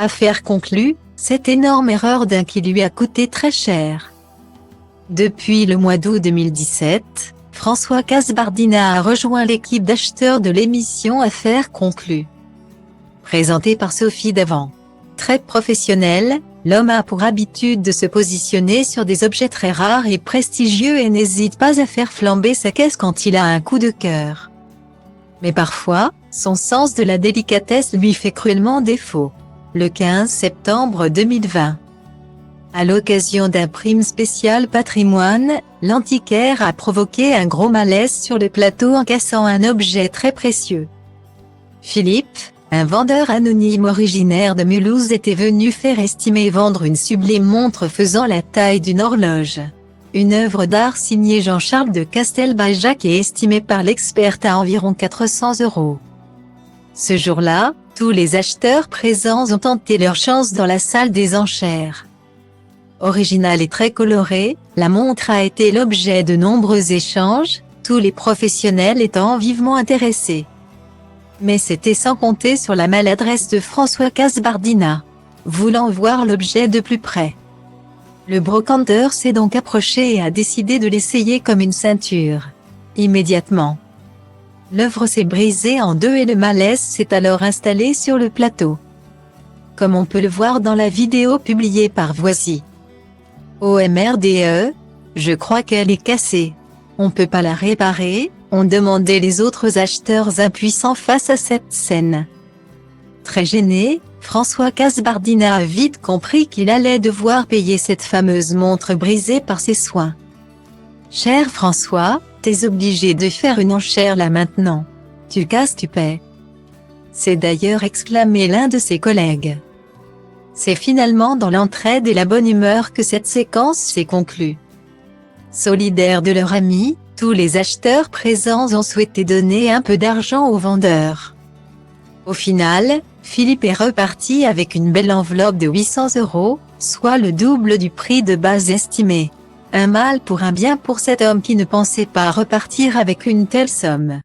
Affaire conclue, cette énorme erreur d'un qui lui a coûté très cher. Depuis le mois d'août 2017, François Kasbardina a rejoint l'équipe d'acheteurs de l'émission Affaire conclue. Présentée par Sophie Davant. Très professionnel, l'homme a pour habitude de se positionner sur des objets très rares et prestigieux et n'hésite pas à faire flamber sa caisse quand il a un coup de cœur. Mais parfois, son sens de la délicatesse lui fait cruellement défaut. Le 15 septembre 2020. À l'occasion d'un prime spécial patrimoine, l'antiquaire a provoqué un gros malaise sur le plateau en cassant un objet très précieux. Philippe, un vendeur anonyme originaire de Mulhouse, était venu faire estimer et vendre une sublime montre faisant la taille d'une horloge. Une œuvre d'art signée Jean-Charles de Castelbajac et estimée par l'expert à environ 400 €. Ce jour-là, tous les acheteurs présents ont tenté leur chance dans la salle des enchères. Originale et très colorée, la montre a été l'objet de nombreux échanges, tous les professionnels étant vivement intéressés. Mais c'était sans compter sur la maladresse de François Kasbardina. Voulant voir l'objet de plus près, le brocanteur s'est donc approché et a décidé de l'essayer comme une ceinture. Immédiatement, l'œuvre s'est brisée en deux et le malaise s'est alors installé sur le plateau. Comme on peut le voir dans la vidéo publiée par Voici. OMRDE, je crois qu'elle est cassée. On peut pas la réparer, ont demandé les autres acheteurs impuissants face à cette scène. Très gêné, François Kasbardina a vite compris qu'il allait devoir payer cette fameuse montre brisée par ses soins. Cher François, t'es obligé de faire une enchère là maintenant. Tu casses, tu paies. C'est d'ailleurs exclamé l'un de ses collègues. C'est finalement dans l'entraide et la bonne humeur que cette séquence s'est conclue. Solidaires de leur ami, tous les acheteurs présents ont souhaité donner un peu d'argent aux vendeurs. Au final, Philippe est reparti avec une belle enveloppe de 800 €, soit le double du prix de base estimé. Un mal pour un bien pour cet homme qui ne pensait pas repartir avec une telle somme.